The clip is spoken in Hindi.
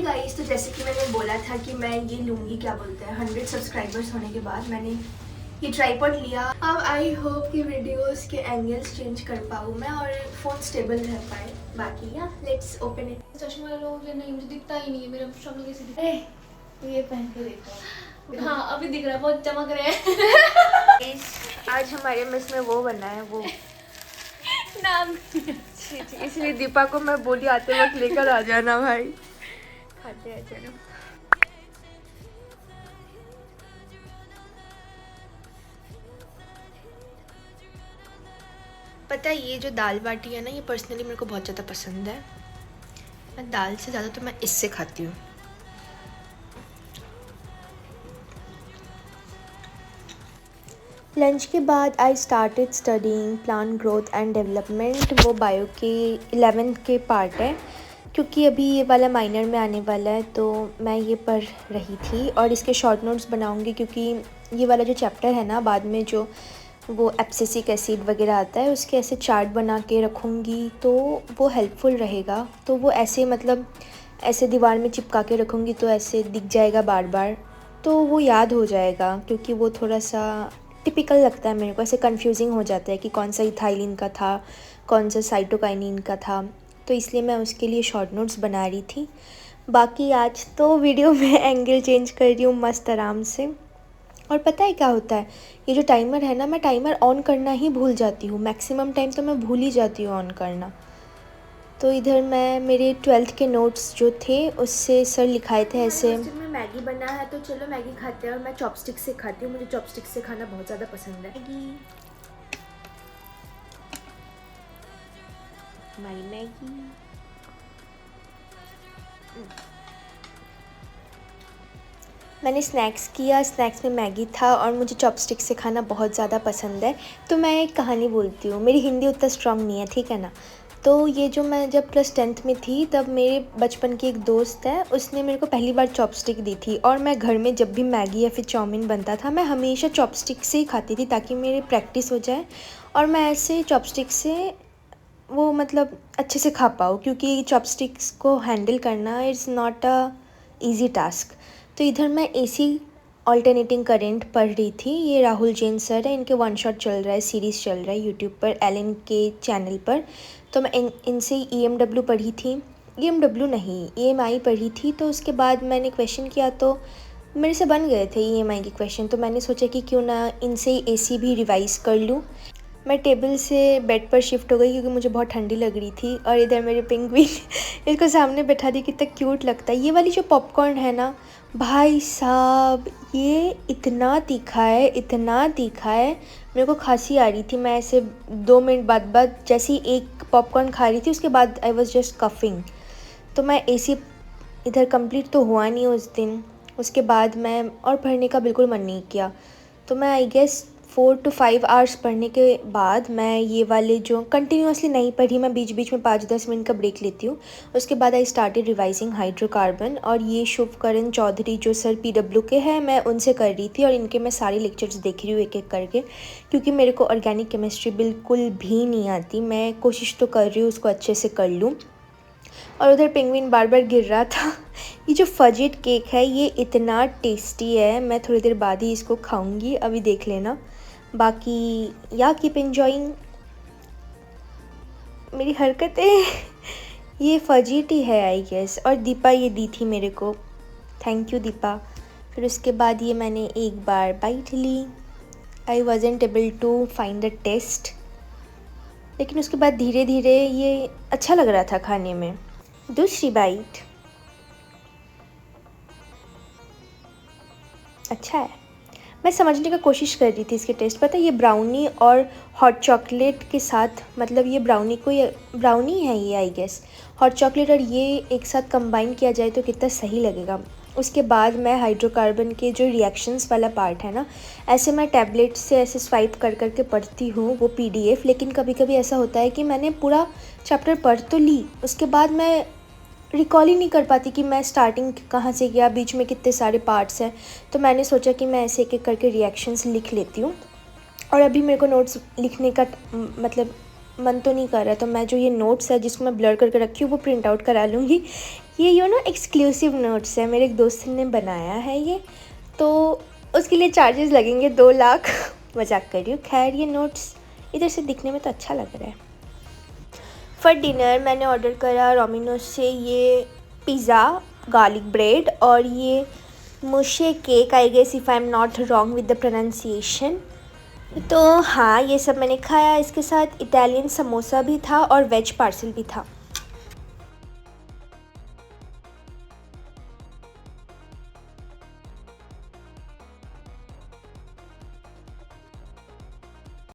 गाइस, तो जैसे कि मैंने बोला था कि मैं ये लूँगी, क्या बोलते हैं, 100 सब्सक्राइबर्स होने के बाद मैंने ये ट्राइपॉड लिया। अब आई होप कि वीडियोस के एंगल्स चेंज कर पाऊँ मैं और फ़ोन स्टेबल रह पाए। बाकी या लेट्स ओपन इट। चश्मा लो या नहीं, मुझे दिखता ही नहीं है, मेरा शक्ल कैसे दिखता है? ये पहन के देखो। हाँ अभी दिख रहा है, बहुत चमक रहे हैं। आज हमारे मेस में वो बना है, वो नाम इसलिए दीपा को मैं बोली आते वक्त लेकर आ जाना भाई, खाते हैं चलो। पता है ये जो दाल बाटी है ना, ये पर्सनली मेरे को बहुत ज़्यादा पसंद है। मैं दाल से ज़्यादा तो मैं इससे खाती हूँ। लंच के बाद I started studying plant growth and development. वो बायो के 11th के पार्ट है, क्योंकि अभी ये वाला माइनर में आने वाला है, तो मैं ये पढ़ रही थी और इसके शॉर्ट नोट्स बनाऊंगी, क्योंकि ये वाला जो चैप्टर है ना, बाद में जो वो एब्सिसिक एसिड वगैरह आता है, उसके ऐसे चार्ट बना के रखूँगी तो वो हेल्पफुल रहेगा। तो वो ऐसे मतलब ऐसे दीवार में चिपका के रखूँगी तो ऐसे दिख जाएगा बार बार, तो वो याद हो जाएगा। क्योंकि वो थोड़ा सा टिपिकल लगता है मेरे को, ऐसे कंफ्यूजिंग हो जाता है कि कौन सा इथाइलिन का था, कौन सा साइटोकाइनिन का था, तो इसलिए मैं उसके लिए शॉर्ट नोट्स बना रही थी। बाकी आज तो वीडियो में एंगल चेंज कर रही हूँ मस्त आराम से। और पता है क्या होता है, ये जो टाइमर है ना, मैं टाइमर ऑन करना ही भूल जाती हूँ। मैक्सिमम टाइम तो मैं भूल ही जाती हूँ ऑन करना। तो इधर मैं मेरे 12th के नोट्स जो थे उससे सर लिखाए थे ऐसे। में मैगी बना है तो चलो मैगी खाते हैं, और मैं चॉपस्टिक से खाती हूँ, मुझे चॉपस्टिक से खाना बहुत ज़्यादा पसंद है। मैगी, हमारी मैगी। मैंने स्नैक्स किया, स्नैक्स में मैगी था और मुझे चॉपस्टिक से खाना बहुत ज़्यादा पसंद है। तो मैं एक कहानी बोलती हूँ, मेरी हिंदी उतना स्ट्रांग नहीं है, ठीक है ना। तो ये जो मैं जब क्लास 10th में थी, तब मेरे बचपन की एक दोस्त है, उसने मेरे को पहली बार चॉपस्टिक दी थी। और मैं घर में जब भी मैगी या फिर चाउमीन बनता था, मैं हमेशा चॉपस्टिक से ही खाती थी, ताकि मेरी प्रैक्टिस हो जाए और मैं ऐसे चॉपस्टिक से वो मतलब अच्छे से खा पाऊँ। क्योंकि चॉपस्टिक्स को हैंडल करना is not a easy task. तो इधर मैं एसी ऑल्टरनेटिंग करंट पढ़ रही थी। ये राहुल जैन सर है, इनके वन शॉट चल रहा है, सीरीज़ चल रहा है यूट्यूब पर, एलन के चैनल पर। तो मैं इनसे EMW पढ़ी थी, EMW नहीं EMI पढ़ी थी। तो उसके बाद मैंने क्वेश्चन किया तो मेरे से बन गए थे EMI के क्वेश्चन, तो मैंने सोचा कि क्यों ना इनसे एसी भी रिवाइज़ कर लूँ। मैं टेबल से बेड पर शिफ्ट हो गई, क्योंकि मुझे बहुत ठंडी लग रही थी। और इधर मेरे पेंगुइन इसको सामने बैठा दी, कितना क्यूट लगता है। ये वाली जो पॉपकॉर्न है ना भाई साहब, ये इतना तीखा है, इतना तीखा है, मेरे को खांसी आ रही थी। मैं ऐसे 2 मिनट बाद जैसे ही एक पॉपकॉर्न खा रही थी, उसके बाद आई वॉज जस्ट कफिंग। तो मैं एसी इधर कंप्लीट तो हुआ नहीं उस दिन। उसके बाद मैं और पढ़ने का बिल्कुल मन नहीं किया। तो मैं आई गेस 4 to 5 आवर्स पढ़ने के बाद मैं ये वाले जो कंटिन्यूसली नहीं पढ़ी, मैं बीच बीच में 5-10 मिनट का ब्रेक लेती हूँ। उसके बाद आई स्टार्टेड रिवाइजिंग हाइड्रोकार्बन। और ये शुभकरण चौधरी जो सर PW के हैं, मैं उनसे कर रही थी और इनके मैं सारे लेक्चर्स देख रही हूँ एक एक करके, क्योंकि मेरे को ऑर्गेनिक केमिस्ट्री बिल्कुल भी नहीं आती। मैं कोशिश तो कर रही हूँ उसको अच्छे से कर लूँ। और उधर पेंगुइन बार बार गिर रहा था। ये जो फजेट केक है ये इतना टेस्टी है, मैं थोड़ी देर बाद ही इसको खाऊंगी, अभी देख लेना। बाकी या कीप एंजॉइंग मेरी हरकतें। ये फजीट ही है आई गेस। और दीपा ये दी थी मेरे को, थैंक यू दीपा। फिर उसके बाद ये मैंने एक बार बाइट ली। I wasn't able to find the taste, लेकिन उसके बाद धीरे धीरे ये अच्छा लग रहा था खाने में। दूसरी बाइट, अच्छा है। मैं समझने का कोशिश कर रही थी इसके टेस्ट। पता है ये ब्राउनी और हॉट चॉकलेट के साथ, मतलब ये ब्राउनी को, ये ब्राउनी है ये आई गेस, हॉट चॉकलेट और ये एक साथ कंबाइन किया जाए तो कितना सही लगेगा। उसके बाद मैं हाइड्रोकार्बन के जो रिएक्शंस वाला पार्ट है ना, ऐसे मैं टैबलेट से ऐसे स्वाइप कर करके पढ़ती हूँ वो PDF। लेकिन कभी कभी ऐसा होता है कि मैंने पूरा चैप्टर पढ़ तो ली, उसके बाद मैं रिकॉल ही नहीं कर पाती कि मैं स्टार्टिंग कहाँ से किया, बीच में कितने सारे पार्ट्स हैं। तो मैंने सोचा कि मैं ऐसे एक एक करके रिएक्शंस लिख लेती हूँ। और अभी मेरे को नोट्स लिखने का मतलब मन तो नहीं कर रहा, तो मैं जो ये नोट्स है जिसको मैं ब्लर करके रखी हूँ वो प्रिंट आउट करा लूँगी। ये ना एक्सक्लूसिव नोट्स है, मेरे एक दोस्त ने बनाया है ये, तो उसके लिए चार्जेस लगेंगे 2 लाख। मजाक कर रही हूँ। खैर ये नोट्स इधर से दिखने में तो अच्छा लग रहा है। फॉर डिनर मैंने ऑर्डर करा डोमिनोज से ये पिज़्ज़ा, गार्लिक ब्रेड और ये mousse cake, I guess if I am not wrong with the pronunciation. तो हाँ, ये सब मैंने खाया। इसके साथ इटालियन समोसा भी था और वेज पार्सल भी था।